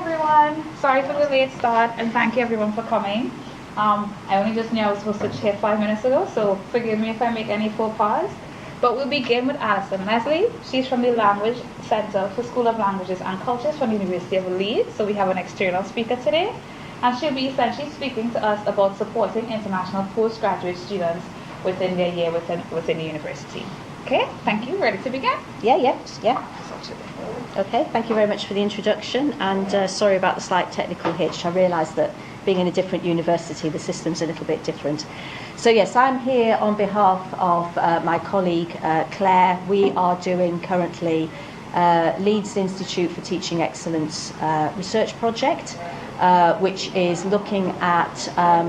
everyone. Sorry for the late start, and thank you everyone for coming. I only just knew I was supposed to chair 5 minutes ago, so forgive me if I make any faux pas. But we'll begin with Alison Leslie. She's from the Language Center for School of Languages and Cultures from the University of Leeds. So we have an external speaker today, and she'll be essentially speaking to us about supporting international postgraduate students within their year within the university. Okay, thank you. Ready to begin? Yeah. Okay, thank you very much for the introduction, and sorry about the slight technical hitch. I realised that being in a different university, the system's a little bit different. So yes, I'm here on behalf of my colleague Claire. We are doing currently Leeds Institute for Teaching Excellence research project, which is looking at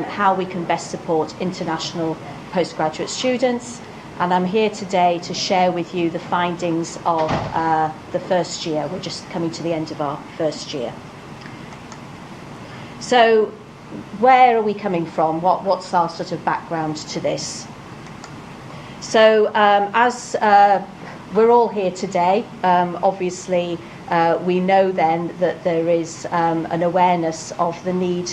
how we can best support international postgraduate students. And I'm here today to share with you the findings of the first year. We're just coming to the end of our first year. So where are we coming from? What's our sort of background to this? So as we're all here today, obviously we know then that there is an awareness of the need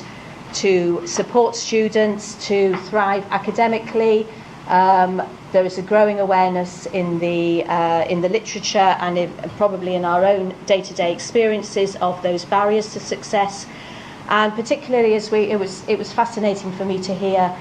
to support students to thrive academically. There is a growing awareness in the literature and probably in our own day-to-day experiences of those barriers to success, and particularly as it was fascinating for me to hear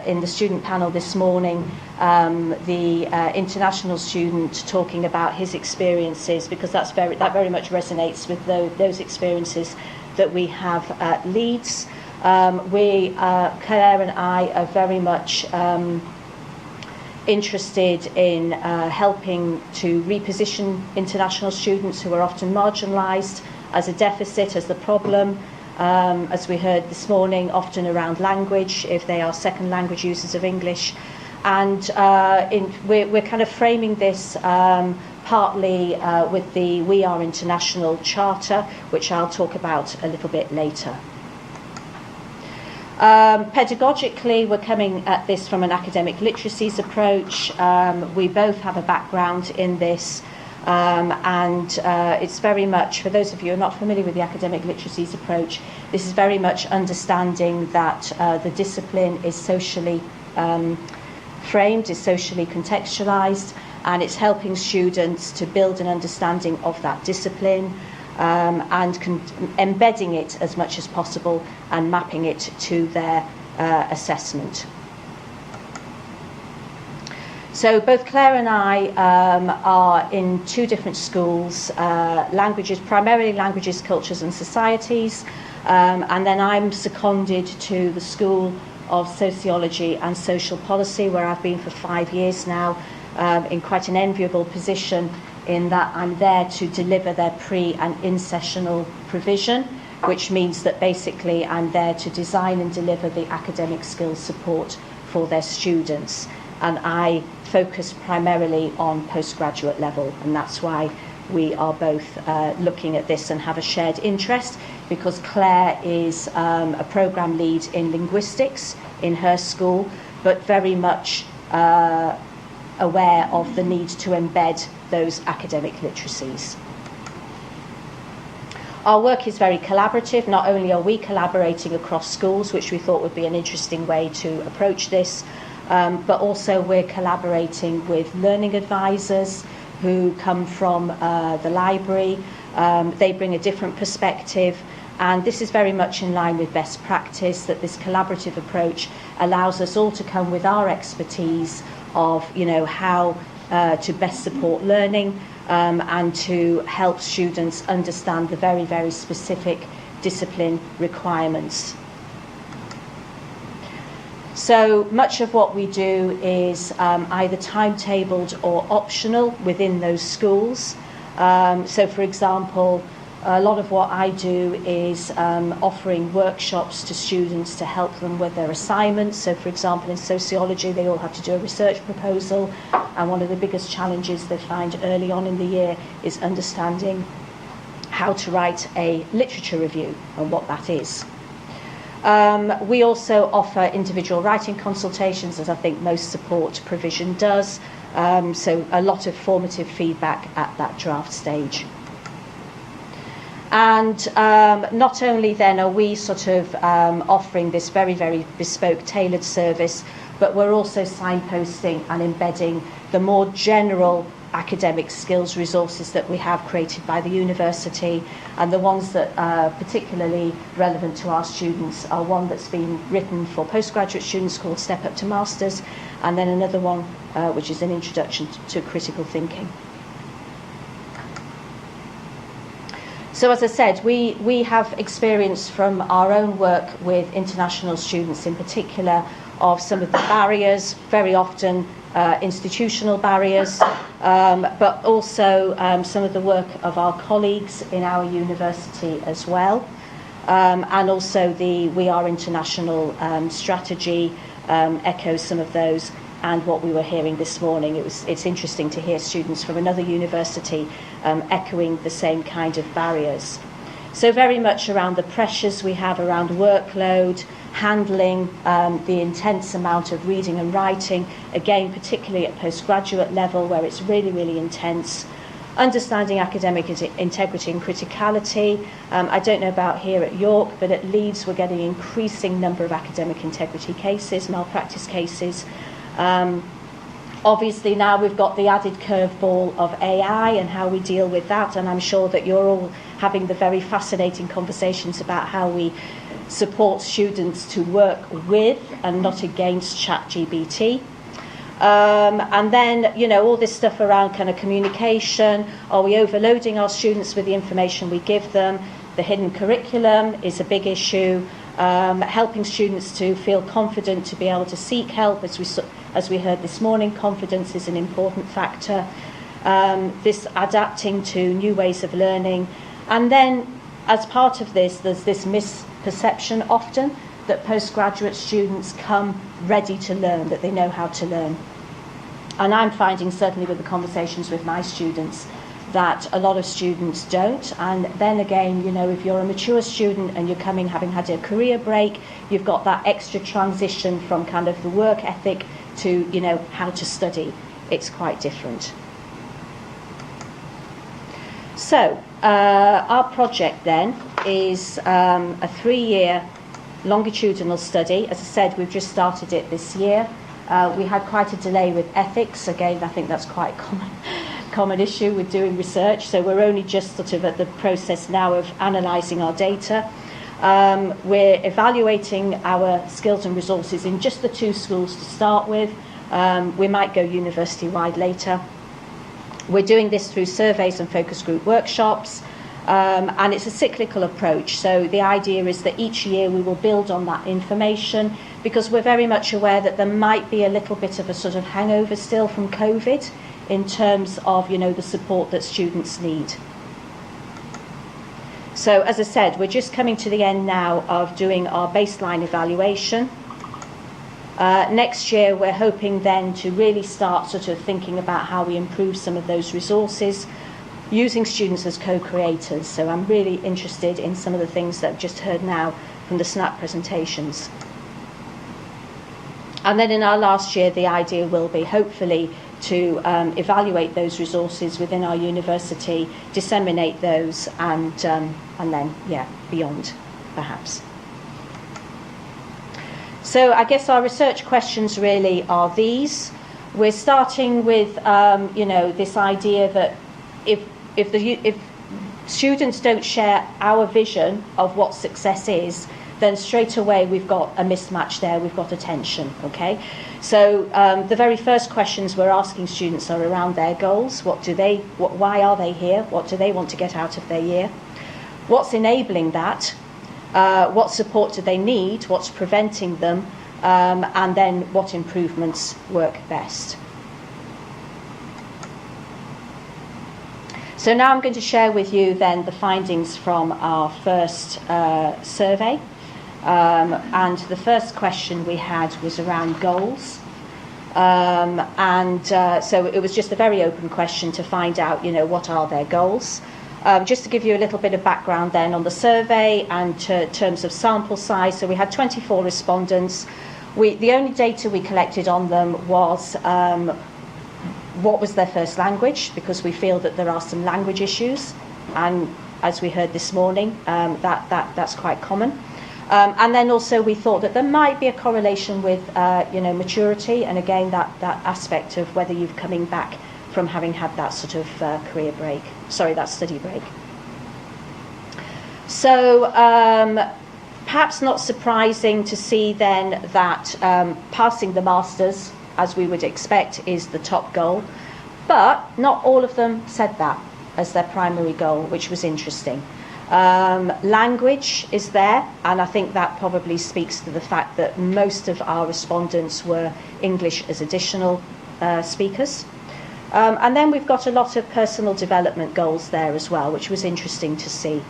in the student panel this morning the international student talking about his experiences, because that very much resonates with those experiences that we have at Leeds. Claire and I are very much interested in helping to reposition international students who are often marginalised as a deficit, as the problem, as we heard this morning, often around language, if they are second language users of English. And we're kind of framing this partly with the We Are International Charter, which I'll talk about a little bit later. Pedagogically, we're coming at this from an academic literacies approach. We both have a background in this, and it's very much, for those of you who are not familiar with the academic literacies approach, this is very much understanding that the discipline is socially framed, is socially contextualised, and it's helping students to build an understanding of that discipline, and embedding it as much as possible and mapping it to their assessment. So both Claire and I are in two different schools, primarily languages, cultures and societies, and then I'm seconded to the School of Sociology and Social Policy, where I've been for 5 years now, in quite an enviable position in that I'm there to deliver their pre- and in-sessional provision, which means that basically I'm there to design and deliver the academic skills support for their students. And I focus primarily on postgraduate level, and that's why we are both looking at this and have a shared interest, because Claire is a programme lead in linguistics in her school, but very much aware of the need to embed those academic literacies. Our work is very collaborative. Not only are we collaborating across schools, which we thought would be an interesting way to approach this, but also we're collaborating with learning advisors who come from the library. They bring a different perspective, and this is very much in line with best practice, that this collaborative approach allows us all to come with our expertise of how to best support learning, and to help students understand the very, very specific discipline requirements. So much of what we do is either timetabled or optional within those schools. So for example, a lot of what I do is offering workshops to students to help them with their assignments. So for example, in sociology, they all have to do a research proposal, and one of the biggest challenges they find early on in the year is understanding how to write a literature review and what that is. We also offer individual writing consultations, as I think most support provision does, so a lot of formative feedback at that draft stage. And not only then are we sort of offering this very, very bespoke, tailored service, but we're also signposting and embedding the more general academic skills resources that we have created by the university, and the ones that are particularly relevant to our students are one that's been written for postgraduate students called Step Up to Masters, and then another one which is an introduction to critical thinking. So as I said, we have experience from our own work with international students in particular of some of the barriers, very often institutional barriers, but also some of the work of our colleagues in our university as well. And also the We Are International strategy echoes some of those, and what we were hearing this morning. It's interesting to hear students from another university echoing the same kind of barriers. So very much around the pressures we have around workload, handling the intense amount of reading and writing, again, particularly at postgraduate level where it's really, really intense. Understanding academic integrity and criticality. I don't know about here at York, but at Leeds we're getting an increasing number of academic integrity cases, malpractice cases. Obviously now we've got the added curveball of AI and how we deal with that, and I'm sure that you're all having the very fascinating conversations about how we support students to work with and not against ChatGPT. And then, you know, all this stuff around kind of communication. Are we overloading our students with the information we give them? The hidden curriculum is a big issue. Helping students to feel confident to be able to seek help, as we heard this morning, confidence is an important factor. This adapting to new ways of learning. And then, as part of this, there's this misperception often that postgraduate students come ready to learn, that they know how to learn. And I'm finding, certainly with the conversations with my students, that a lot of students don't. And then again, you know, if you're a mature student and you're coming having had a career break, you've got that extra transition from kind of the work ethic to, you know, how to study. It's quite different. So our project then is a 3-year longitudinal study. As I said, we've just started it this year. We had quite a delay with ethics. Again, I think that's quite common issue with doing research. So we're only just sort of at the process now of analysing our data. We're evaluating our skills and resources in just the 2 schools to start with. We might go university-wide later. We're doing this through surveys and focus group workshops. And it's a cyclical approach. So the idea is that each year we will build on that information, because we're very much aware that there might be a little bit of a sort of hangover still from COVID in terms of, you know, the support that students need. So as I said, we're just coming to the end now of doing our baseline evaluation. Next year we're hoping then to really start sort of thinking about how we improve some of those resources, using students as co-creators. So I'm really interested in some of the things that I've just heard now from the SNAP presentations. And then in our last year, the idea will be hopefully to evaluate those resources within our university, disseminate those, and then, yeah, beyond, perhaps. So I guess our research questions really are these. We're starting with, you know, this idea that if students don't share our vision of what success is, then straight away we've got a mismatch there, we've got a tension, okay? So the very first questions we're asking students are around their goals. Why are they here? What do they want to get out of their year? What's enabling that? What support do they need? What's preventing them? And then what improvements work best? So now I'm going to share with you then the findings from our first survey. And the first question we had was around goals. So it was just a very open question to find out, you know, what are their goals. Just to give you a little bit of background then on the survey and in terms of sample size. So we had 24 respondents. The only data we collected on them was what was their first language, because we feel that there are some language issues, and as we heard this morning, that's quite common. And then also we thought that there might be a correlation with maturity, and again that aspect of whether you're coming back from having had that sort of that study break. So perhaps not surprising to see then that passing the masters, as we would expect, is the top goal, but not all of them said that as their primary goal, which was interesting. Language is there, and I think that probably speaks to the fact that most of our respondents were English as additional speakers. And then we've got a lot of personal development goals there as well, which was interesting to see.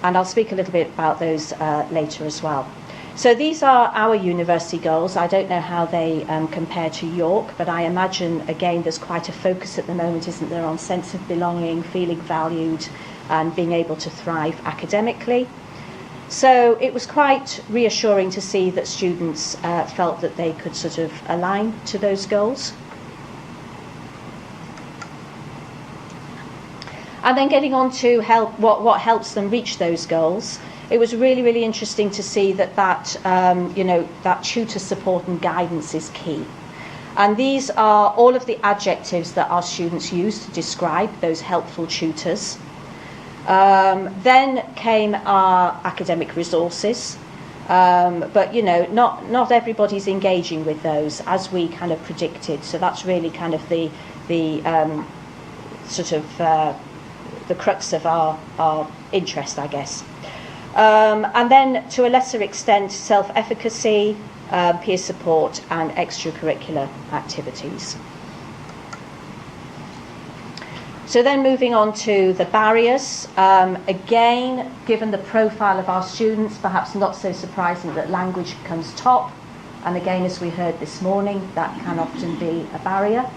And I'll speak a little bit about those later as well. So these are our university goals. I don't know how they compare to York, but I imagine, again, there's quite a focus at the moment, isn't there, on sense of belonging, feeling valued, and being able to thrive academically. So it was quite reassuring to see that students felt that they could sort of align to those goals. And then getting on to what helps them reach those goals. It was really, really interesting to see that tutor support and guidance is key. And these are all of the adjectives that our students use to describe those helpful tutors. Then came our academic resources, but not everybody's engaging with those as we kind of predicted. So that's really kind of the crux of our interest, I guess. And then, to a lesser extent, self-efficacy, peer support, and extracurricular activities. So then moving on to the barriers. Again, given the profile of our students, perhaps not so surprising that language comes top. And again, as we heard this morning, that can often be a barrier.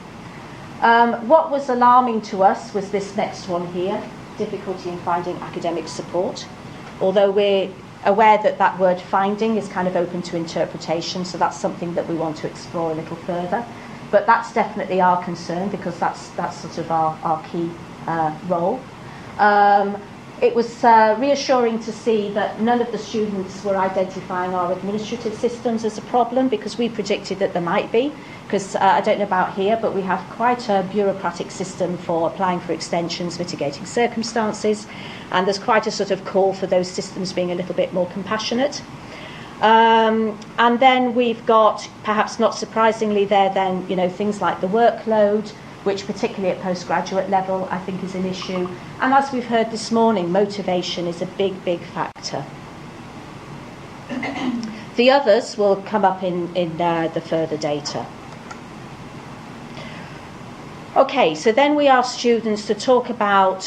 What was alarming to us was this next one here, difficulty in finding academic support. Although we're aware that word finding is kind of open to interpretation, so that's something that we want to explore a little further. But that's definitely our concern, because that's sort of our key role. It was reassuring to see that none of the students were identifying our administrative systems as a problem, because we predicted that there might be. Because I don't know about here, but we have quite a bureaucratic system for applying for extensions, mitigating circumstances, and there's quite a sort of call for those systems being a little bit more compassionate. And then we've got, perhaps not surprisingly there then, things like the workload, which particularly at postgraduate level I think is an issue. And as we've heard this morning, motivation is a big, big factor. The others will come up in the further data. Okay, so then we asked students to talk about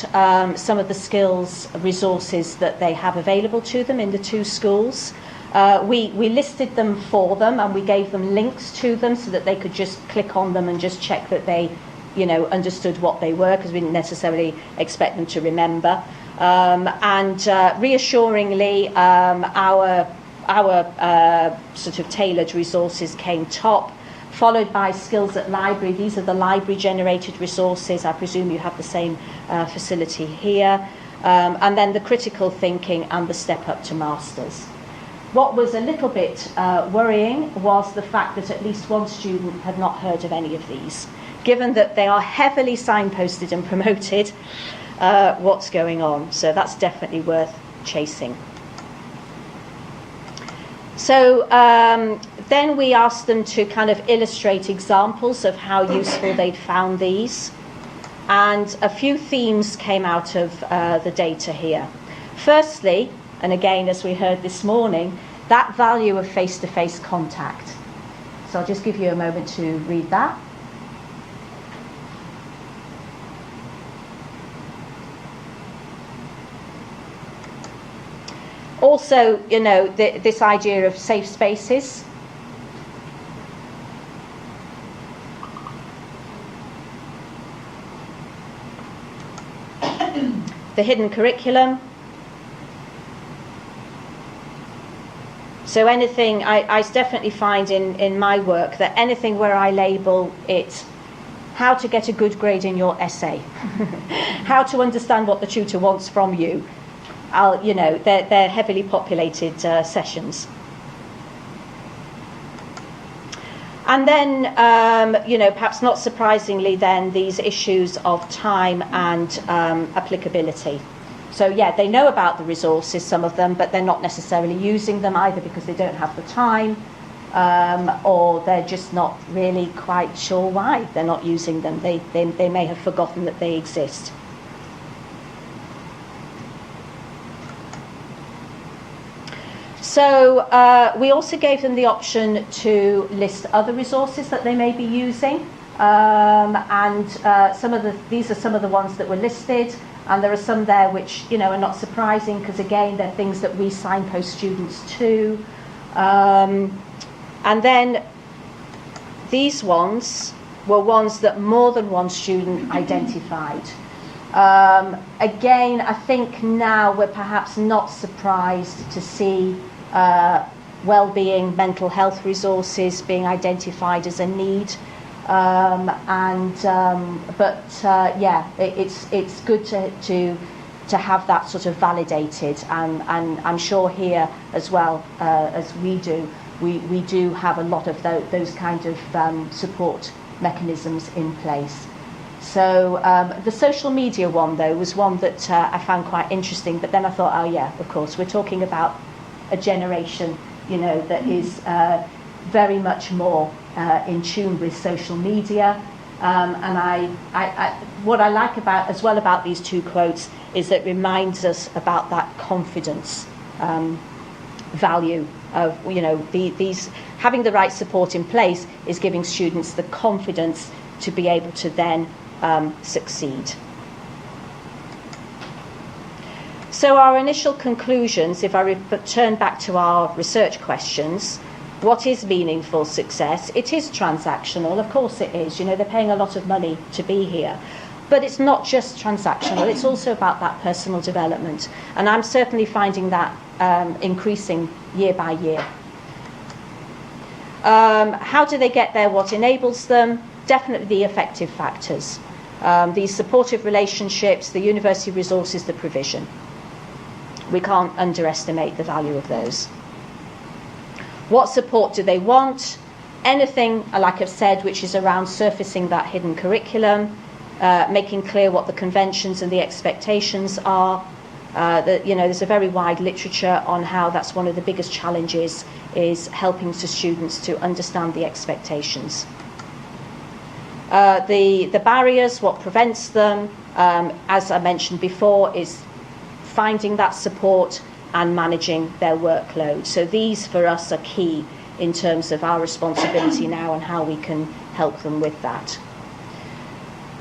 some of the skills, resources that they have available to them in the two schools. We listed them for them, and we gave them links to them so that they could just click on them and just check that they, understood what they were, because we didn't necessarily expect them to remember. And reassuringly, our sort of tailored resources came top, followed by skills at library. These are the library-generated resources. I presume you have the same facility here. And then the critical thinking and the step up to masters. What was a little bit worrying was the fact that at least one student had not heard of any of these. Given that they are heavily signposted and promoted, what's going on? So that's definitely worth chasing. So then we asked them to kind of illustrate examples of how useful they'd found these. And a few themes came out of the data here. Firstly, and again, as we heard this morning, that value of face-to-face contact. So I'll just give you a moment to read that. Also, this idea of safe spaces. The hidden curriculum. So anything, I definitely find in my work that anything where I label it how to get a good grade in your essay, how to understand what the tutor wants from you. They're heavily populated sessions. And then, perhaps not surprisingly then, these issues of time and applicability. So, yeah, they know about the resources, some of them, but they're not necessarily using them either because they don't have the time, or they're just not really quite sure why they're not using them. They may have forgotten that they exist. So we also gave them the option to list other resources that they may be using, these are some of the ones that were listed, and there are some there which are not surprising because again they're things that we signpost students to, and then these ones were ones that more than one student identified. Again, I think now we're perhaps not surprised to see well-being, mental health resources being identified as a need, it's good to have that sort of validated, and I'm sure here as well as we do have a lot of those kind of support mechanisms in place. So the social media one, though, was one that I found quite interesting, but then I thought, oh yeah, of course, we're talking about a generation, that is very much more in tune with social media. And what I like about these two quotes is that it reminds us about that confidence value of, these having the right support in place is giving students the confidence to be able to then succeed. So our initial conclusions, if I return back to our research questions, what is meaningful success? It is transactional, of course it is. They're paying a lot of money to be here. But it's not just transactional, it's also about that personal development. And I'm certainly finding that increasing year by year. How do they get there? What enables them? Definitely the effective factors. These supportive relationships, the university resources, the provision. We can't underestimate the value of those. What support do they want? Anything, like I've said, which is around surfacing that hidden curriculum, making clear what the conventions and the expectations are. There's a very wide literature on how that's one of the biggest challenges, is helping the students to understand the expectations. The barriers, what prevents them, as I mentioned before, is finding that support and managing their workload. So these for us are key in terms of our responsibility now and how we can help them with that.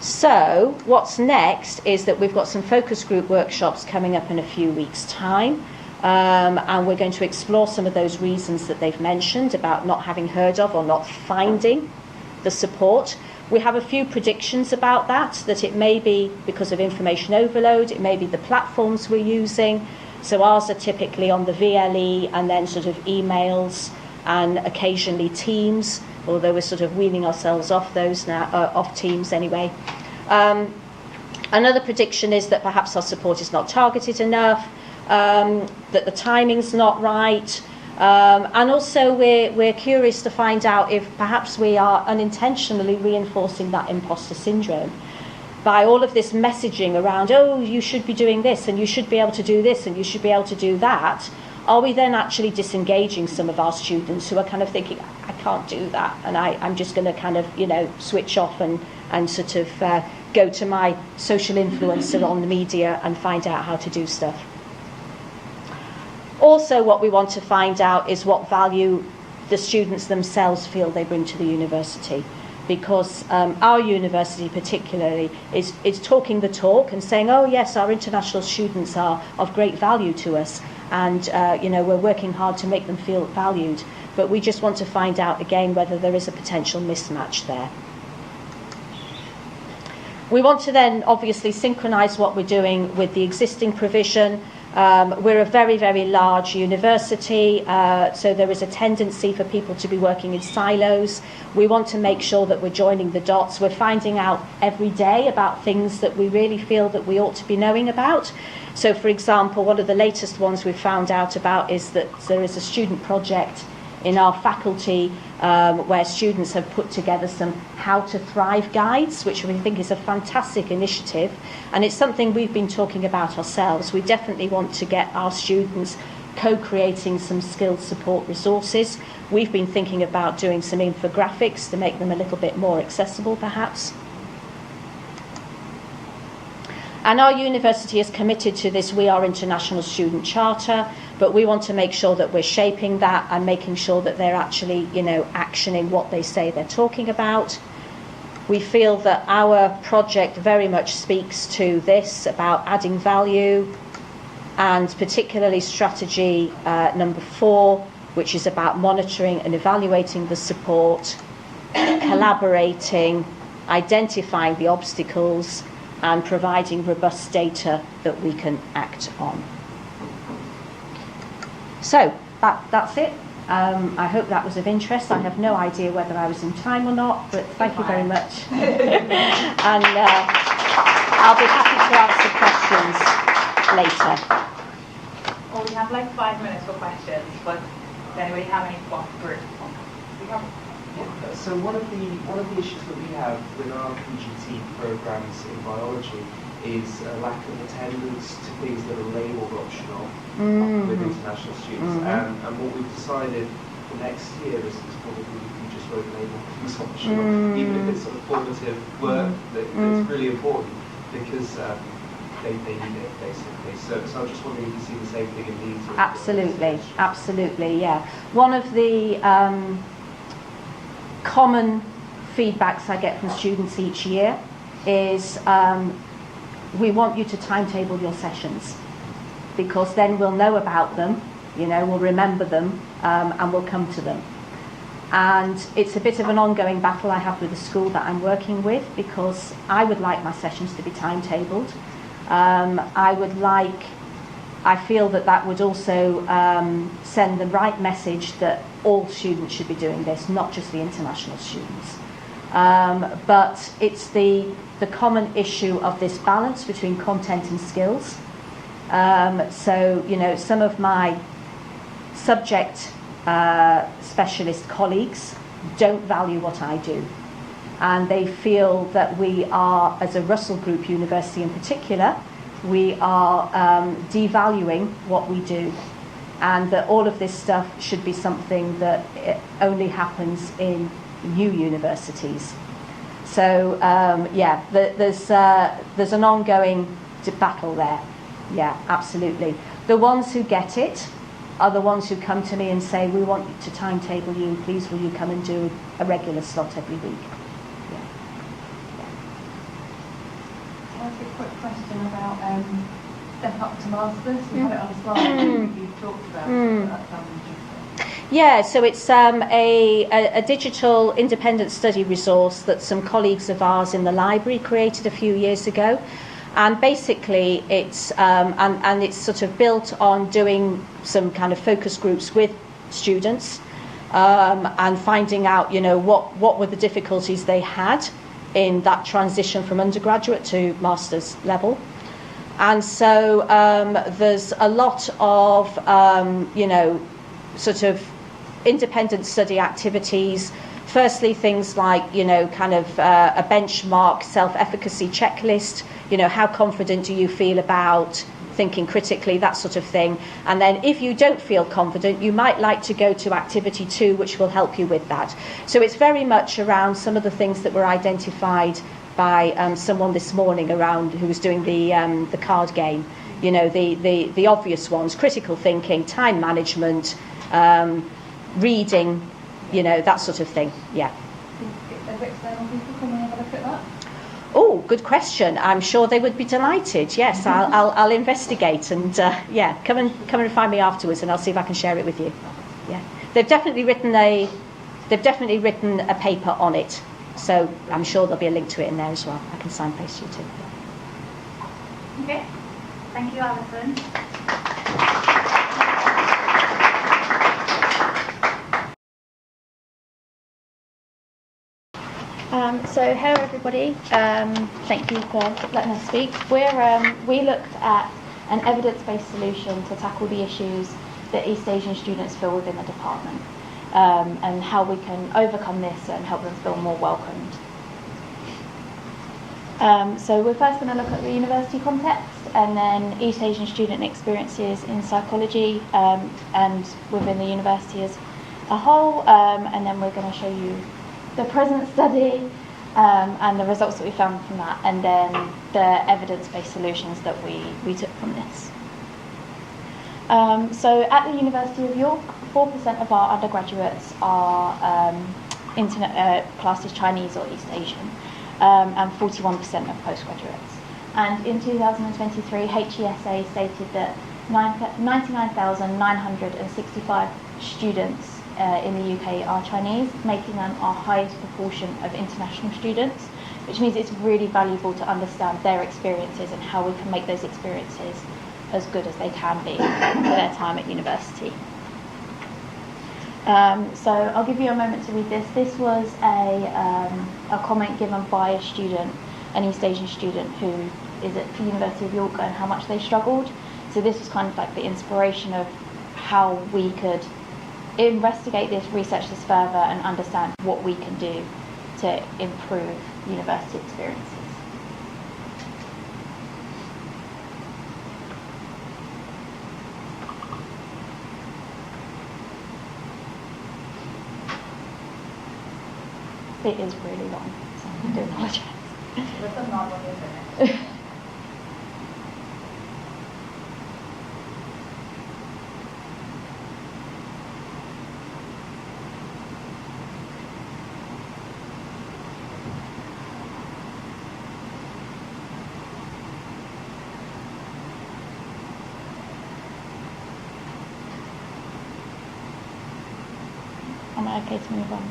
So what's next is that we've got some focus group workshops coming up in a few weeks' time, and we're going to explore some of those reasons that they've mentioned about not having heard of or not finding the support. We have a few predictions about that it may be because of information overload, it may be the platforms we're using. So ours are typically on the VLE and then sort of emails and occasionally Teams, although we're sort of weaning ourselves off those now, off Teams anyway. Another prediction is that perhaps our support is not targeted enough, that the timing's not right, and also we're curious to find out if perhaps we are unintentionally reinforcing that imposter syndrome by all of this messaging around, oh, you should be doing this and you should be able to do this and you should be able to do that. Are we then actually disengaging some of our students who are kind of thinking, I can't do that, and I'm just going to kind of switch off and sort of go to my social influencer on the media and find out how to do stuff. Also, what we want to find out is what value the students themselves feel they bring to the university, because our university particularly is talking the talk and saying, oh yes, our international students are of great value to us, and we're working hard to make them feel valued, but we just want to find out again whether there is a potential mismatch there. We want to then obviously synchronise what we're doing with the existing provision, We're a very, very large university, so there is a tendency for people to be working in silos. We want to make sure that we're joining the dots. We're finding out every day about things that we really feel that we ought to be knowing about. So, for example, one of the latest ones we've found out about is that there is a student project in our faculty where students have put together some How to Thrive guides, which we think is a fantastic initiative, and it's something we've been talking about ourselves. We definitely want to get our students co-creating some skilled support resources. We've been thinking about doing some infographics to make them a little bit more accessible, perhaps. And our university is committed to this We Are International Student Charter, but we want to make sure that we're shaping that and making sure that they're actually, actioning what they say they're talking about. We feel that our project very much speaks to this about adding value, and particularly strategy number 4, which is about monitoring and evaluating the support, collaborating, identifying the obstacles, and providing robust data that we can act on. So that's it. I hope that was of interest. I have no idea whether I was in time or not, but thank you very much. And I'll be happy to answer questions later. Well, we have like 5 minutes for questions, but does anybody have any thoughts for it? So one of the issues that we have with our PGT programs in biology is a lack of attendance to things that are labelled optional with international students. And what we've decided for next year is probably we just won't label things optional, even if it's sort of formative work that's really important, because they need it basically. So I'm just wondering if you see the same thing in Leeds. Absolutely, yeah. One of the common feedbacks I get from students each year is we want you to timetable your sessions, because then we'll know about them, we'll remember them, and we'll come to them. And it's a bit of an ongoing battle I have with the school that I'm working with, because I would like my sessions to be timetabled. I feel that would also send the right message that all students should be doing this, not just the international students. But it's the common issue of this balance between content and skills. So, some of my subject specialist colleagues don't value what I do. And they feel that we are, as a Russell Group university in particular, we are devaluing what we do, and that all of this stuff should be something that only happens in new universities. So there's an ongoing battle there. Yeah, absolutely. The ones who get it are the ones who come to me and say, we want to timetable you, please will you come and do a regular slot every week. A quick question about step up to masters. We had it on the slide. You've talked about it. That sounds interesting. Yeah, so it's a digital independent study resource that some colleagues of ours in the library created a few years ago, and basically it's and it's sort of built on doing some kind of focus groups with students and finding out what were the difficulties they had in that transition from undergraduate to master's level. And so there's a lot of, sort of independent study activities. Firstly, things like, kind of a benchmark self-efficacy checklist. How confident do you feel about thinking critically, that sort of thing. And then if you don't feel confident, you might like to go to activity 2, which will help you with that. So it's very much around some of the things that were identified by someone this morning around who was doing the card game. The obvious ones: critical thinking, time management, reading, that sort of thing. Yeah. Is external people coming and have a look at that? Oh, good question. I'm sure they would be delighted. Yes, I'll investigate and come and find me afterwards, and I'll see if I can share it with you. Yeah, they've definitely written a paper on it, so I'm sure there'll be a link to it in there as well. I can signpost you too. Okay, thank you, Alison. So hello everybody, thank you for letting us speak. We looked at an evidence-based solution to tackle the issues that East Asian students feel within the department, and how we can overcome this and help them feel more welcomed. So we're first going to look at the university context, and then East Asian student experiences in psychology and within the university as a whole, and then we're going to show you the present study and the results that we found from that, and then the evidence-based solutions that we took from this. So at the University of York, 4% of our undergraduates are classed as Chinese or East Asian, and 41% of postgraduates. And in 2023, HESA stated that 99,965 students in the UK are Chinese, making them our highest proportion of international students, which means it's really valuable to understand their experiences and how we can make those experiences as good as they can be for their time at university. So I'll give you a moment to read this. This was a comment given by a student, an East Asian student who is at the University of York, and how much they struggled. So this was kind of like the inspiration of how we could investigate this, research this further, and understand what we can do to improve university experiences. It is really long, so I do apologise. There's a lot of it. Am I okay to move on?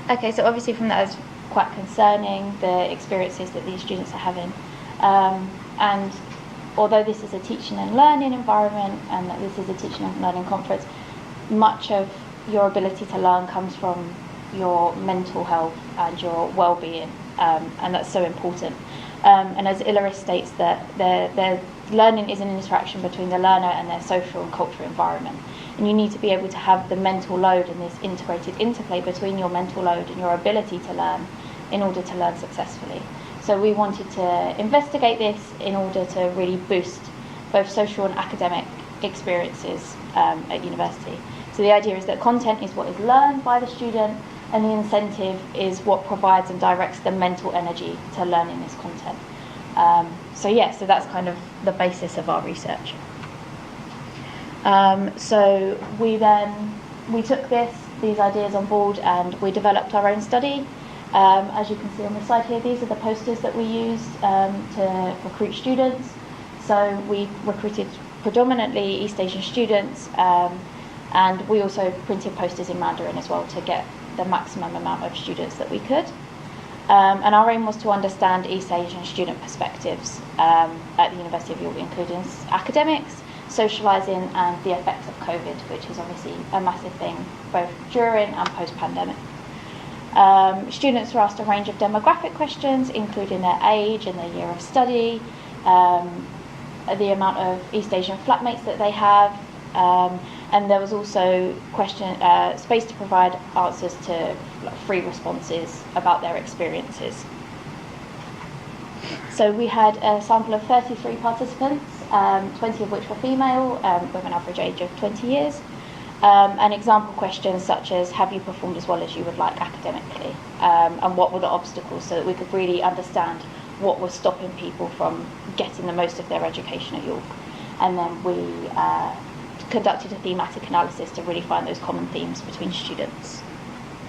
Okay, so obviously from that it's quite concerning, the experiences that these students are having. And although this is a teaching and learning environment, and that this is a teaching and learning conference, much of your ability to learn comes from your mental health and your well-being, and that's so important. And as Eleanor states, that their learning is an interaction between the learner and their social and cultural environment. And you need to be able to have the mental load and this integrated interplay between your mental load and your ability to learn in order to learn successfully. So we wanted to investigate this in order to really boost both social and academic experiences at university. So the idea is that content is what is learned by the student, and the incentive is what provides and directs the mental energy to learning this content. So that's kind of the basis of our research. So we took these ideas on board, and we developed our own study. As you can see on the side here, these are the posters that we used to recruit students. So we recruited predominantly East Asian students, and we also printed posters in Mandarin as well to get the maximum amount of students that we could. And our aim was to understand East Asian student perspectives at the University of York, including academics, socialising, and the effects of COVID, which is obviously a massive thing both during and post-pandemic. Students were asked a range of demographic questions, including their age and their year of study, the amount of East Asian flatmates that they have, and there was also space to provide answers to free responses about their experiences. So we had a sample of 33 participants, 20 of which were female, with an average age of 20 years, and example questions such as, have you performed as well as you would like academically, and what were the obstacles, so that we could really understand what was stopping people from getting the most of their education at York. And then we conducted a thematic analysis to really find those common themes between students.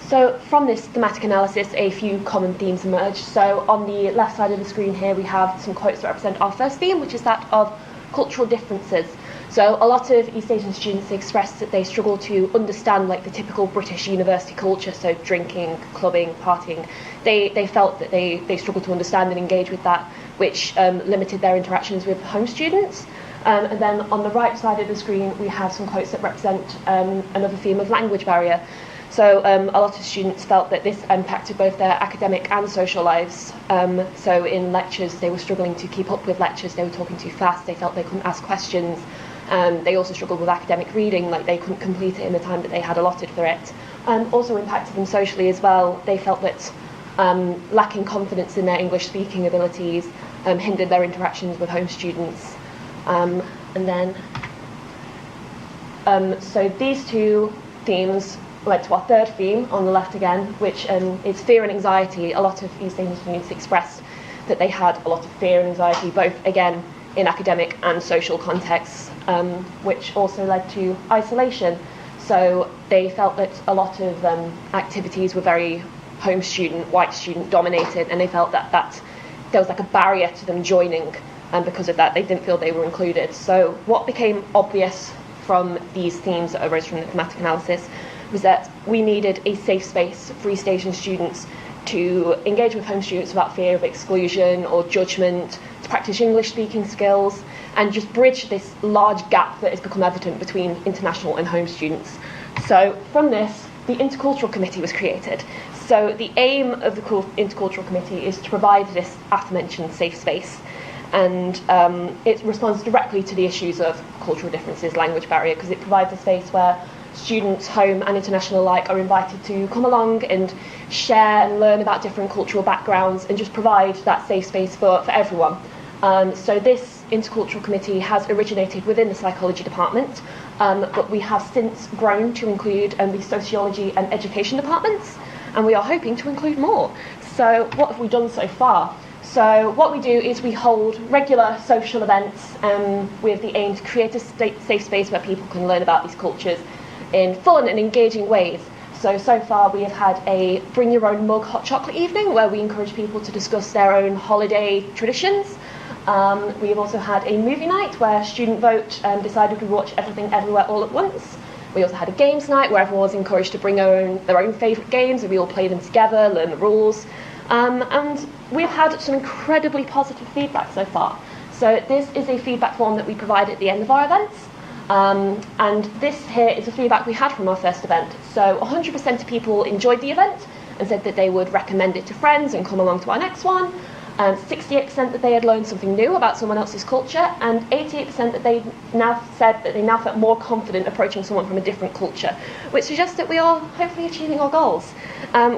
So from this thematic analysis, a few common themes emerged. So on the left side of the screen here, we have some quotes that represent our first theme, which is that of cultural differences. So a lot of East Asian students expressed that they struggle to understand the typical British university culture, so drinking, clubbing, partying. They felt that they struggled to understand and engage with that, which limited their interactions with home students. And then on the right side of the screen, we have some quotes that represent another theme of language barrier. So a lot of students felt that this impacted both their academic and social lives. So in lectures, they were struggling to keep up with lectures, they were talking too fast, they felt they couldn't ask questions. They also struggled with academic reading, like they couldn't complete it in the time that they had allotted for it. Also impacted them socially as well. They felt that lacking confidence in their English speaking abilities hindered their interactions with home students. So these two themes led to our third theme on the left again, which is fear and anxiety. A lot of East Asian students expressed that they had a lot of fear and anxiety, both again in academic and social contexts, which also led to isolation. So they felt that a lot of activities were very home student, white student dominated, and they felt that there was like a barrier to them joining, and because of that they didn't feel they were included. So what became obvious from these themes that arose from the thematic analysis was that we needed a safe space for East Asian students to engage with home students without fear of exclusion or judgment, to practice English speaking skills, and just bridge this large gap that has become evident between international and home students. So from this, the Intercultural Committee was created. So the aim of the Intercultural Committee is to provide this aforementioned safe space, and it responds directly to the issues of cultural differences, language barrier, because it provides a space where students, home and international alike, are invited to come along and share and learn about different cultural backgrounds and just provide that safe space for everyone. So this Intercultural Committee has originated within the psychology department, but we have since grown to include the sociology and education departments, and we are hoping to include more. So what have we done so far? So what we do is we hold regular social events with the aim to create a safe space where people can learn about these cultures in fun and engaging ways. So far we have had a bring your own mug hot chocolate evening where we encourage people to discuss their own holiday traditions. We have also had a movie night where student vote decided we'd watch Everything Everywhere All at Once. We also had a games night where everyone was encouraged to bring their own favourite games, and we all play them together, learn the rules. And we've had some incredibly positive feedback so far. So this is a feedback form that we provide at the end of our events. And this here is the feedback we had from our first event. So 100% of people enjoyed the event and said that they would recommend it to friends and come along to our next one. 68% that they had learned something new about someone else's culture, and 88% that they now said that they now felt more confident approaching someone from a different culture, which suggests that we are hopefully achieving our goals.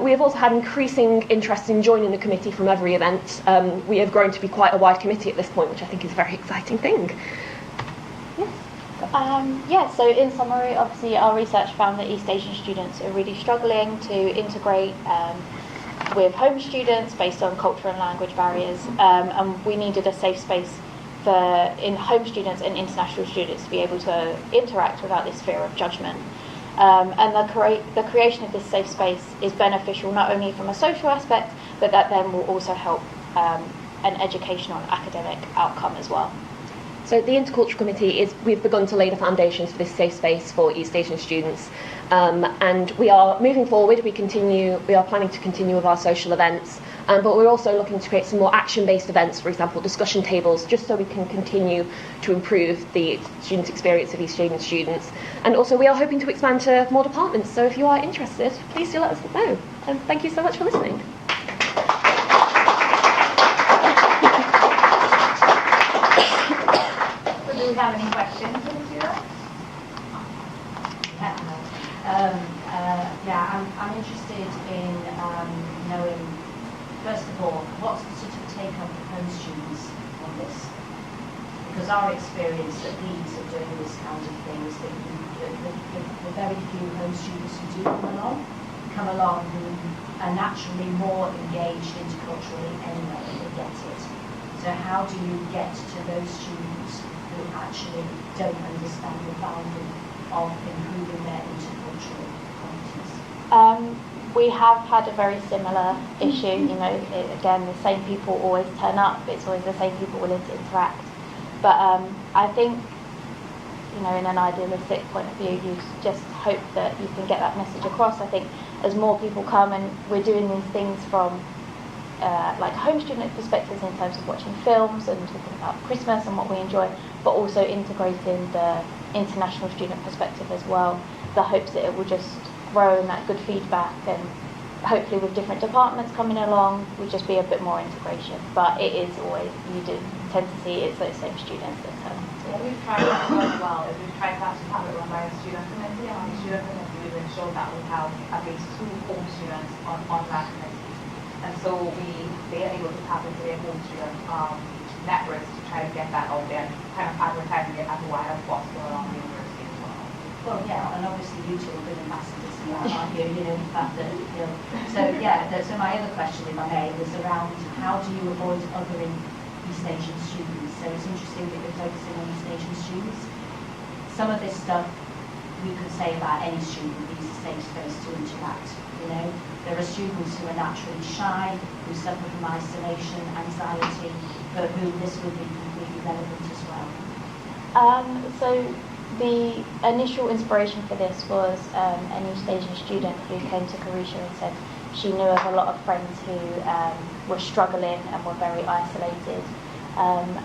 We have also had increasing interest in joining the committee from every event. We have grown to be quite a wide committee at this point, which I think is a very exciting thing. So in summary, obviously our research found that East Asian students are really struggling to integrate with home students based on cultural and language barriers, and we needed a safe space for home students and international students to be able to interact without this fear of judgment. And the creation of this safe space is beneficial not only from a social aspect, but that then will also help an educational and academic outcome as well. So the Intercultural Committee we've begun to lay the foundations for this safe space for East Asian students, and we are moving forward. We are planning to continue with our social events, but we're also looking to create some more action-based events, for example, discussion tables, just so we can continue to improve the student experience of East Asian students. And also we are hoping to expand to more departments, so if you are interested, please do let us know. And thank you so much for listening. Do we have any questions for the students? I'm interested in knowing, first of all, what's the sort of take-up of home students on this? Because our experience at Leeds of doing this kind of thing is that the very few home students who do come along who are naturally more engaged interculturally anyway, and they get it. So how do you get to those students who actually don't understand the value of improving their intercultural competence? We have had a very similar issue. Again, the same people always turn up. It's always the same people willing to interact. But I think, in an idealistic point of view, you just hope that you can get that message across. I think as more people come, and we're doing these things from like home student perspectives in terms of watching films and talking about Christmas and what we enjoy, but also integrating the international student perspective as well. The hopes that it will just grow and that good feedback, and hopefully with different departments coming along, will just be a bit more integration. But it is always, you do tend to see it's those same students that come. What we've tried to do as well is we've tried to actually have it run by a student committee, and on the student committee we've ensured that we have at least 2 home students on that committee. And so they are able to tap into their home student networks to try to get that out there, kind of advertising it as wide as possible around the university as well. Well, yeah, and obviously you two have been ambassadors here, aren't you? You know, the fact that, you know. So, yeah, so my other question, if I may, was around how do you avoid othering East Asian students? So it's interesting that you're focusing on East Asian students. Some of this stuff we could say about any student who uses safe space to interact, you know. There are students who are naturally shy, who suffer from isolation, anxiety, for whom this would be completely relevant as well. So the initial inspiration for this was an East Asian student who came to Karisha and said she knew of a lot of friends who were struggling and were very isolated.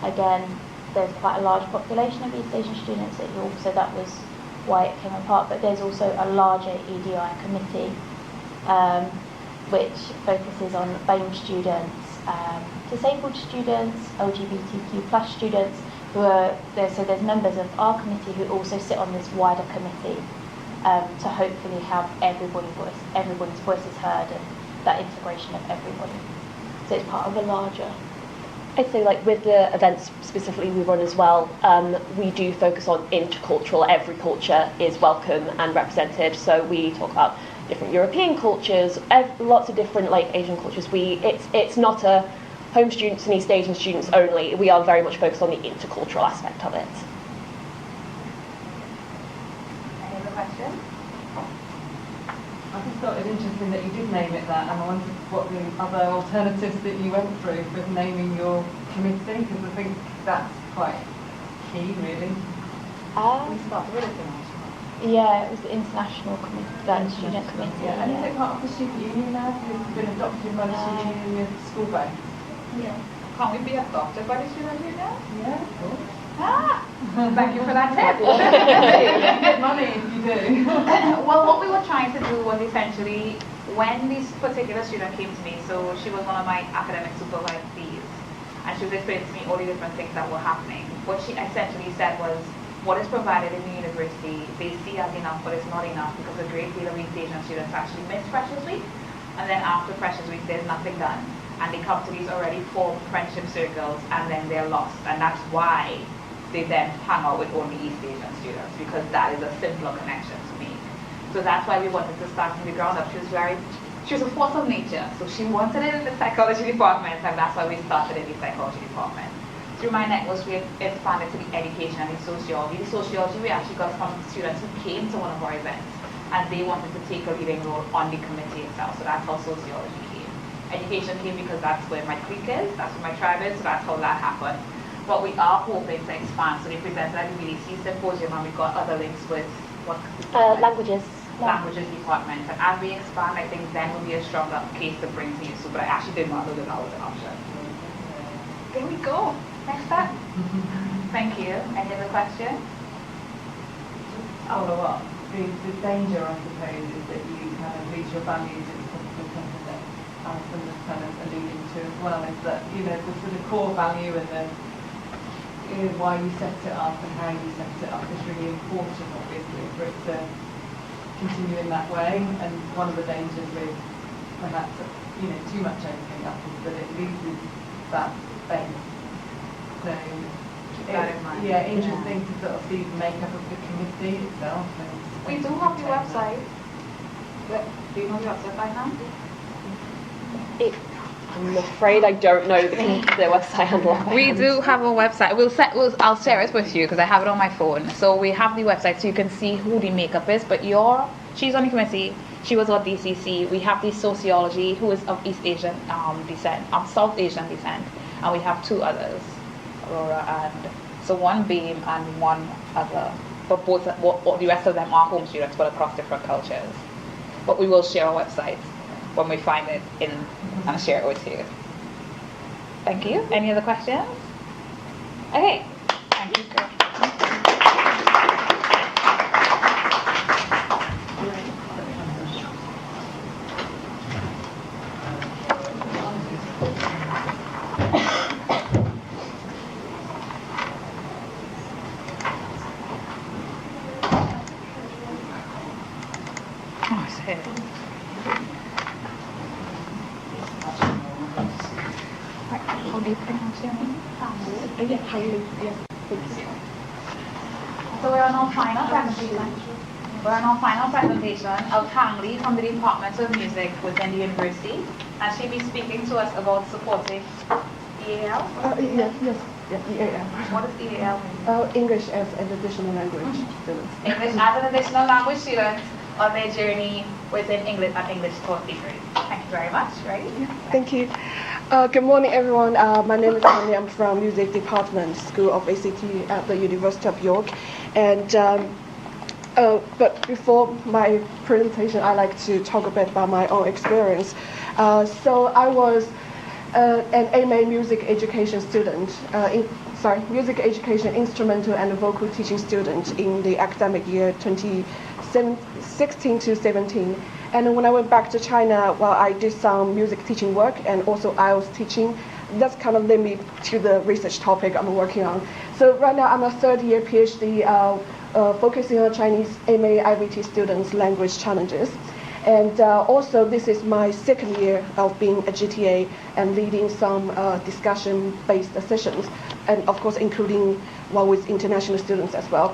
Again, there's quite a large population of East Asian students at York, so that was why it came apart. But there's also a larger EDI committee which focuses on BAME students, disabled students, LGBTQ plus students, who are there. So there's members of our committee who also sit on this wider committee to hopefully have everybody's voices heard and that integration of everybody. So it's part of a larger. I'd say, like, with the events specifically we run as well, we do focus on intercultural. Every culture is welcome and represented. So we talk about different European cultures, lots of different, like, Asian cultures. It's not a home students and East Asian students only. We are very much focused on the intercultural aspect of it. Any other questions? I just thought it interesting that you did name it that, and I wondered what the other alternatives that you went through with naming your committee, because I think that's quite key, really. We started with it. Yeah, it was the international committee, student committee. Yeah, and is it part of the student union now? It's been adopted by the student union school bank. Yeah. Can't we be adopted by the student union? Yeah, cool. Ah! Thank you for that tip. You get money if you do. Well, what we were trying to do was essentially, when this particular student came to me, so she was one of my academic supervisees, and she was explaining to me all the different things that were happening. What she essentially said was, what is provided in the university, they see as enough, but it's not enough, because a great deal of East Asian students actually miss Freshers Week, and then after Freshers Week, there's nothing done. And they come to these already formed friendship circles, and then they're lost. And that's why they then hang out with only East Asian students, because that is a simpler connection to me. So that's why we wanted to start from the ground up. She was a force of nature, so she wanted it in the psychology department, and that's why we started in the psychology department. Through my networks, we expanded to the education and the sociology. The sociology we actually got from students who came to one of our events, and they wanted to take a leading role on the committee itself, so that's how sociology came. Education came because that's where my clique is, that's where my tribe is, so that's how that happened. But we are hoping to expand, so they presented at the BDC Symposium, and we got other links with what? Languages. Languages department. And as we expand, I think then will be a stronger case to bring to you. So, but I actually did not know that that was an option. There we go. Next step. Thank you. Any other questions? Follow up. The danger, I suppose, is that you kind of lose your values. It's probably something that Alison was kind of alluding to as well, is that, you know, the sort of core value and the, you know, why you set it up and how you set it up is really important, obviously, for it to continue in that way. And one of the dangers with perhaps, you know, too much opening up is that it loses that space. So yeah, interesting to sort of see the makeup of the committee itself. And We do have the website. Do you know the website by hand? I'm afraid I don't know the website handle. We do have a website. I'll share it with you because I have it on my phone. So we have the website so you can see who the makeup is. But she's on the committee. She was on DCC. We have the sociology, who is of East Asian descent, South Asian descent, and we have 2 others, Aurora and so one BAME and one other. But both the rest of them are home students, but across different cultures. But we will share our website when we find it and share it with you. Thank you. Any other questions? Okay. Thank you. Okay. How do you pronounce your name? So we're on our final presentation. We're on our final presentation of Kang Lee from the Department of Music within the university, and she'll be speaking to us about supporting EAL. Yes, EAL. What is EAL? English as an additional language students. English as an additional language students on their journey within English and English taught degree. Thank you very much. Ready? Thank you. Good morning, everyone. My name is Kimone. I'm from Music Department, School of ACT at the University of York. And but before my presentation, I like to talk a bit about my own experience. So I was an MA music education student. Music education instrumental and vocal teaching student in the academic year 2016 to 17. And when I went back to China, well, I did some music teaching work and also IELTS teaching. That's kind of led me to the research topic I'm working on. So right now I'm a third year PhD focusing on Chinese MA IVT students' language challenges. And also this is my second year of being a GTA and leading some discussion-based sessions, and of course including one with international students as well.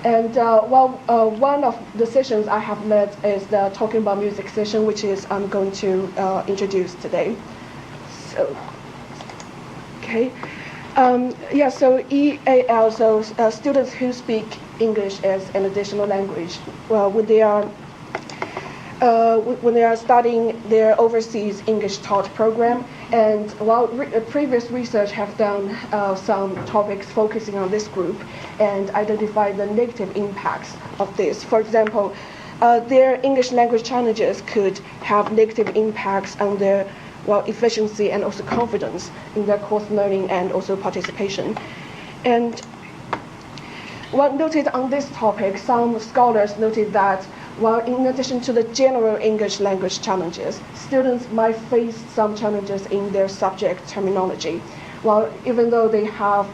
And one of the sessions I have led is the Talking About Music session, which is I'm going to introduce today. So, okay. So EAL, so students who speak English as an additional language, when they are studying their overseas English taught program. And while previous research have done some topics focusing on this group and identify the negative impacts of this. For example, their English language challenges could have negative impacts on their efficiency and also confidence in their course learning and also participation. And what noted on this topic, some scholars noted that while in addition to the general English language challenges, students might face some challenges in their subject terminology. While even though they may have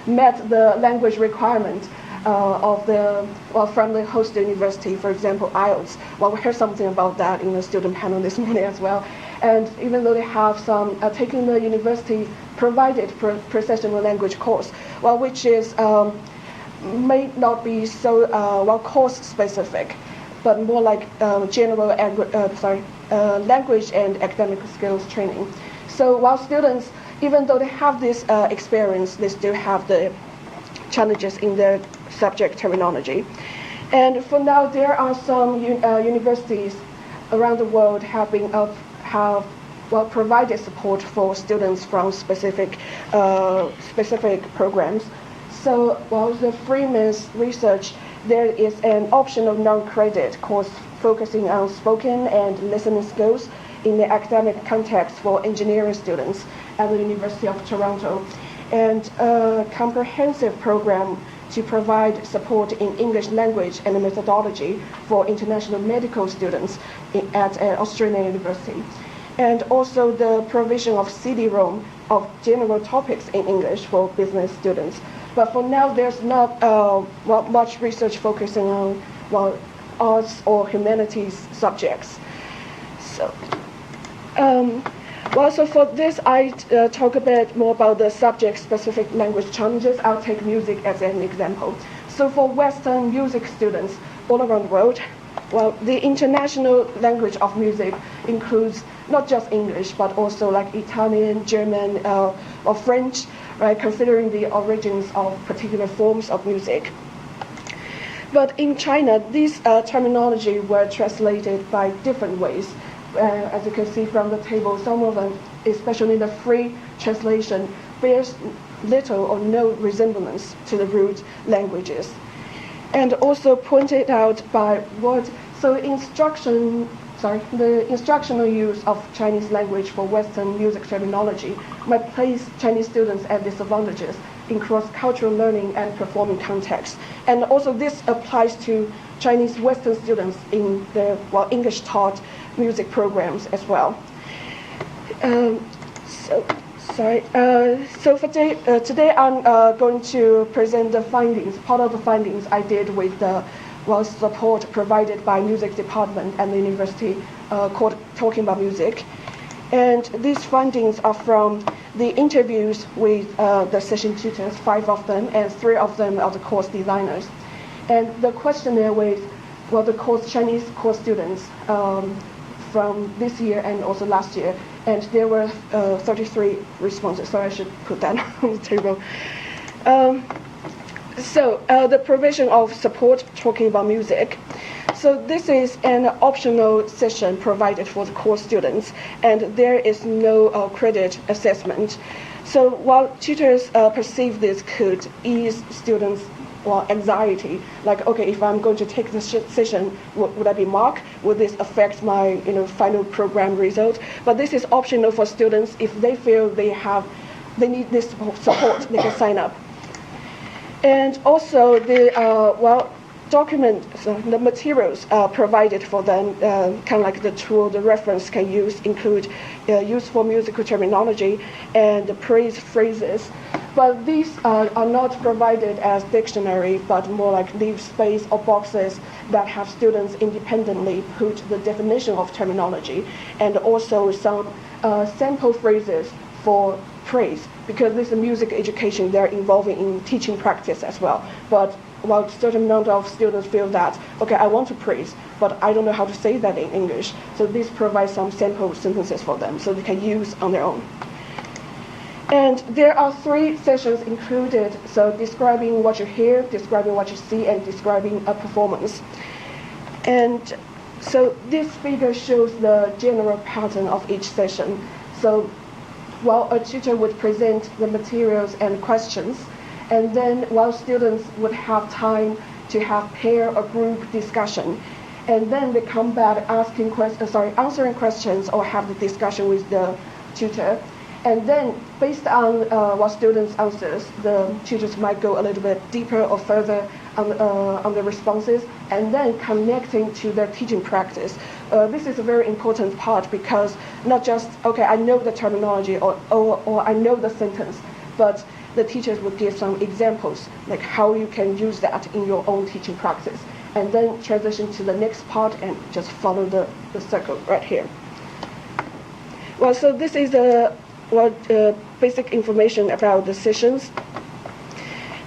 met the language requirement from the host university, for example, IELTS. Well, we heard something about that in the student panel this morning as well. And even though they have some taking the university provided professional language course, which is may not be so course specific, but more like general language and academic skills training. So while students, even though they have this experience, they still have the challenges in their subject terminology. And for now, there are some universities around the world have provided support for students from specific programs. So while the Freeman's research, there is an optional non-credit course focusing on spoken and listening skills in the academic context for engineering students at the University of Toronto, and a comprehensive program to provide support in English language and methodology for international medical students at an Australian university. And also the provision of CD-ROM of general topics in English for business students. But for now, there's not much research focusing on arts or humanities subjects. So, so for this, I talk a bit more about the subject-specific language challenges. I'll take music as an example. So for Western music students all around the world, the international language of music includes not just English, but also like Italian, German, or French, right, considering the origins of particular forms of music. But in China, these terminology were translated by different ways. As you can see from the table, some of them, especially the free translation, bears little or no resemblance to the root languages. And also pointed out by the instructional use of Chinese language for Western music terminology might place Chinese students at disadvantages in cross-cultural learning and performing context. And also this applies to Chinese Western students in the English-taught music programs as well. So for today I'm going to present the findings, part of the findings I did with the was support provided by music department at the university called Talking About Music. And these findings are from the interviews with the session tutors, 5 of them, and 3 of them are the course designers. And the questionnaire with the Chinese course students from this year and also last year, and there were 33 responses, so I should put that on the table. So the provision of support talking about music. So this is an optional session provided for the course students, and there is no credit assessment. So while tutors perceive this could ease students' anxiety, like, okay, if I'm going to take this session, would I be marked? Would this affect my final program result? But this is optional for students. If they feel they need this support, they can sign up. And also the the materials provided for them, kind of like the tool, the reference can include useful musical terminology and the praise phrases. But these are not provided as dictionary, but more like leave space or boxes that have students independently put the definition of terminology, and also some sample phrases for praise, because this is music education, they're involving in teaching practice as well. But while a certain amount of students feel that, okay, I want to praise, but I don't know how to say that in English, so this provides some sample sentences for them so they can use on their own. And there are 3 sessions included, so describing what you hear, describing what you see, and describing a performance. And so this figure shows the general pattern of each session. So while a tutor would present the materials and questions, and then while students would have time to have pair or group discussion, and then they come back answering questions or have the discussion with the tutor. And then, based on what students' answers, the tutors might go a little bit deeper or further on the responses, and then connecting to their teaching practice. This is a very important part, because not just, okay, I know the terminology or I know the sentence, but the teachers would give some examples, like how you can use that in your own teaching practice, and then transition to the next part and just follow the circle right here. Well, so this is the basic information about the sessions.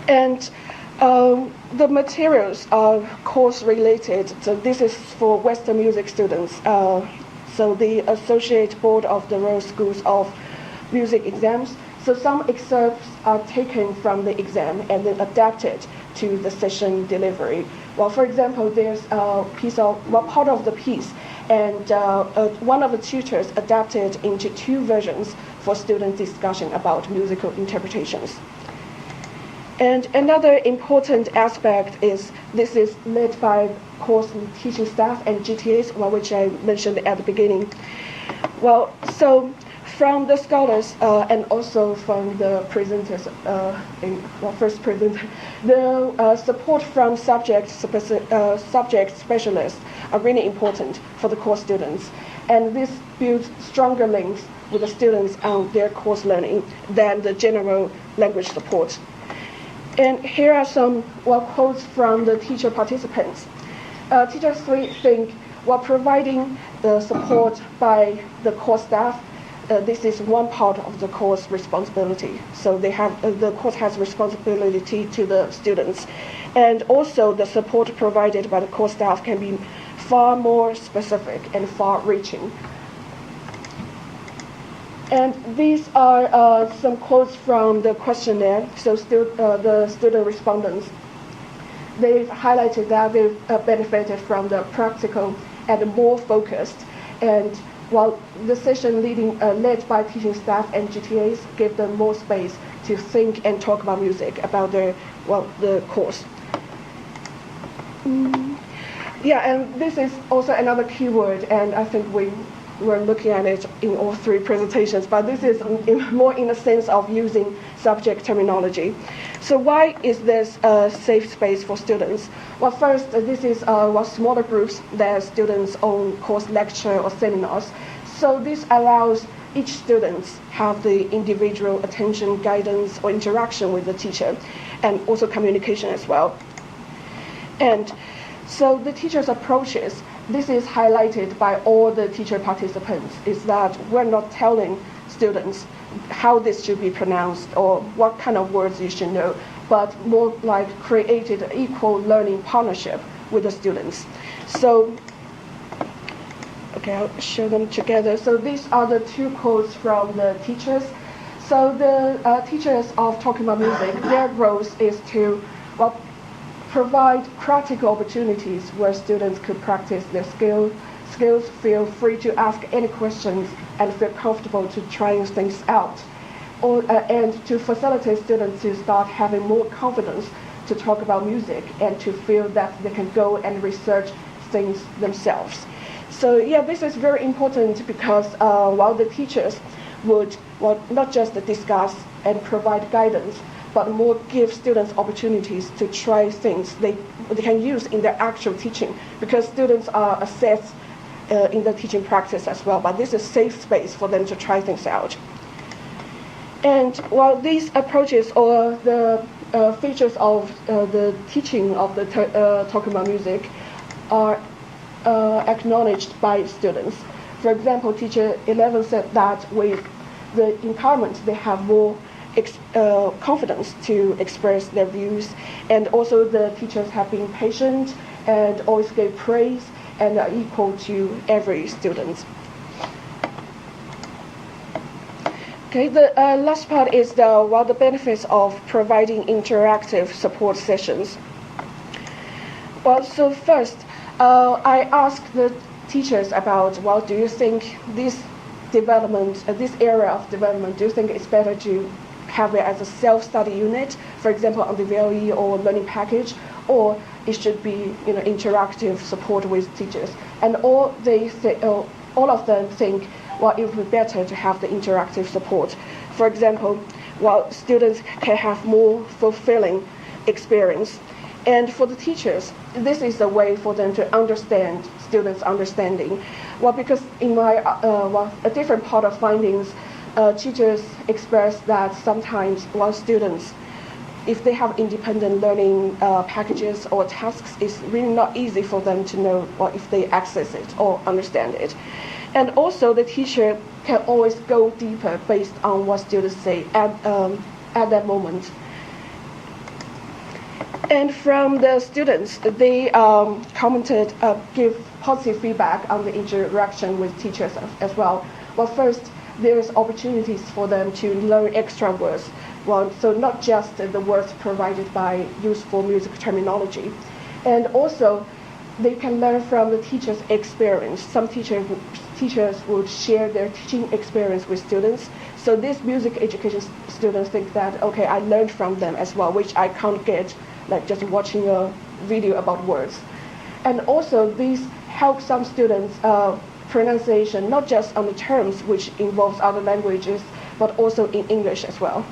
And the materials are course related. So this is for Western music students. So the Associate Board of the Royal Schools of Music exams. So some excerpts are taken from the exam and then adapted to the session delivery. Well, for example, there's a part of the piece, and one of the tutors adapted into 2 versions for student discussion about musical interpretations. And another important aspect is this is led by course teaching staff and GTAs, which I mentioned at the beginning. Well, so from the scholars and also from the presenters, first presenter, the support from subject specialists are really important for the course students, and this builds stronger links with the students on their course learning than the general language support. And here are some quotes from the teacher participants. Teachers think while providing the support by the course staff, this is one part of the course responsibility. So they have the course has responsibility to the students, and also the support provided by the course staff can be far more specific and far-reaching. And these are some quotes from the questionnaire. So the student respondents, they've highlighted that they've benefited from the practical and more focused, and while the session led by teaching staff and GTAs gave them more space to think and talk about music, about the course. Yeah, and this is also another keyword, and I think we're looking at it in all 3 presentations, but this is more in the sense of using subject terminology. So why is this a safe space for students? Well, first, this is smaller groups that students own course lecture or seminars. So this allows each student have the individual attention, guidance, or interaction with the teacher, and also communication as well. And So the teacher's approaches, this is highlighted by all the teacher participants, is that we're not telling students how this should be pronounced or what kind of words you should know, but more like created an equal learning partnership with the students. So, okay, I'll show them together. So these are the two quotes from the teachers. So the teachers of Talking About Music, their role is to provide practical opportunities where students could practice their skills, feel free to ask any questions, and feel comfortable to trying things out. And to facilitate students to start having more confidence to talk about music and to feel that they can go and research things themselves. So yeah, this is very important because while the teachers would not just discuss and provide guidance, but more give students opportunities to try things they can use in their actual teaching, because students are assessed in the teaching practice as well, but this is a safe space for them to try things out. And while these approaches or the features of the teaching of the Talking About Music are acknowledged by students. For example, teacher 11 said that with the empowerment, they have more confidence to express their views, and also the teachers have been patient and always give praise and are equal to every student. Okay, the last part is the benefits of providing interactive support sessions. Well, so first, I asked the teachers about, do you think this development, this area of development, do you think it's better to have it as a self-study unit, for example, on the VLE or learning package, or it should be interactive support with teachers? And all of them think, it would be better to have the interactive support. For example, students can have more fulfilling experience. And for the teachers, this is a way for them to understand students' understanding. Because in my a different part of findings, teachers express that sometimes students, if they have independent learning packages or tasks, it's really not easy for them to know if they access it or understand it. And also the teacher can always go deeper based on what students say at that moment. And from the students, they commented, give positive feedback on the interaction with teachers as well. First, there's opportunities for them to learn extra words. So not just the words provided by useful music terminology. And also, they can learn from the teacher's experience. Some teachers would share their teaching experience with students. So these music education students think that, okay, I learned from them as well, which I can't get just watching a video about words. And also, these help some students pronunciation, not just on the terms which involves other languages, but also in English as well.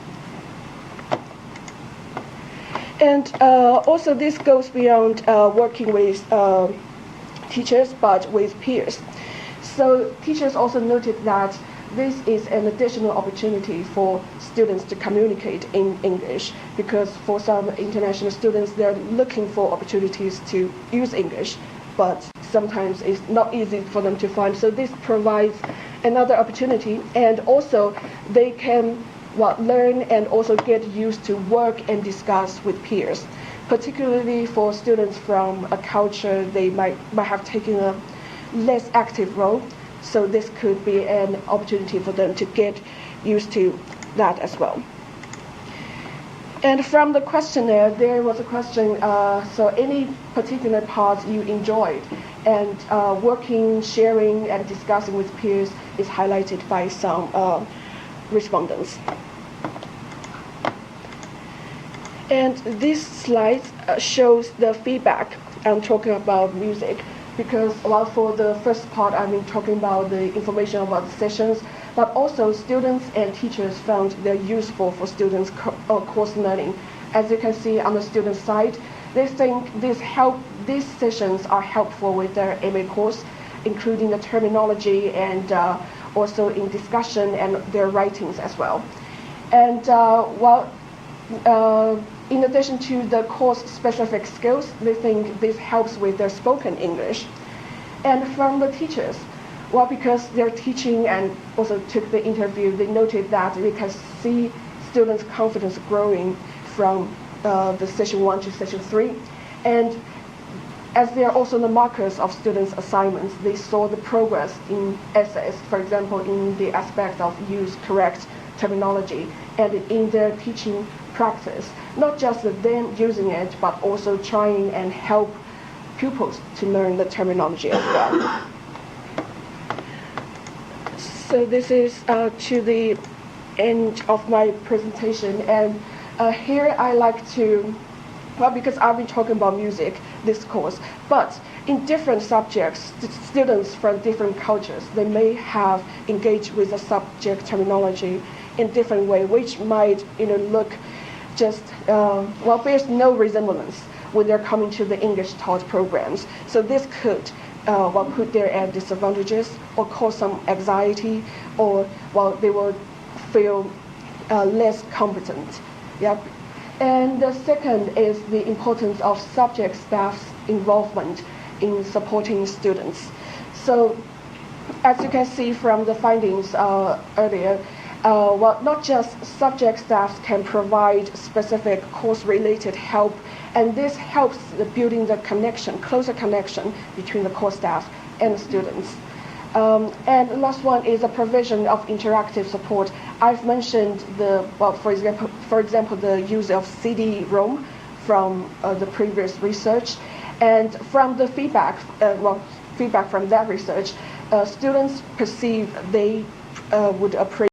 And also this goes beyond working with teachers, but with peers. So teachers also noted that this is an additional opportunity for students to communicate in English, because for some international students, they're looking for opportunities to use English, but sometimes it's not easy for them to find. So this provides another opportunity, and also they can learn and also get used to work and discuss with peers, particularly for students from a culture they might have taken a less active role. So this could be an opportunity for them to get used to that as well. And from the questionnaire, there was a question, so any particular parts you enjoyed, and working, sharing, and discussing with peers is highlighted by some respondents. And this slide shows the feedback on talking about music, because for the first part I've been talking about the information about the sessions, but also students and teachers found they're useful for students' course learning. As you can see on the student side, they think these sessions are helpful with their MA course, including the terminology and also in discussion and their writings as well. And in addition to the course-specific skills, they think this helps with their spoken English. And from the teachers, well, because they're teaching and also took the interview, they noted that they can see students' confidence growing from the session 1 to session 3. And as they are also the markers of students' assignments, they saw the progress in essays, for example, in the aspect of use correct terminology and in their teaching practice, not just them using it, but also trying and help pupils to learn the terminology as well. So this is to the end of my presentation, and here I like to, well, because I've been talking about music this course, but in different subjects, students from different cultures, they may have engaged with the subject terminology in different way, which might look just, well, there's no resemblance when they're coming to the English taught programs. So this could well, put them at disadvantages or cause some anxiety, or well, they will feel less competent. Yep. And the second is the importance of subject staff's involvement in supporting students. So as you can see from the findings earlier, well, not just subject staffs can provide specific course-related help, and this helps building the connection, closer connection between the course staff and the students. And the last one is a provision of interactive support. I've mentioned the, well, for example, the use of CD-ROM from the previous research, and from the feedback, feedback from that research, students perceive they would appreciate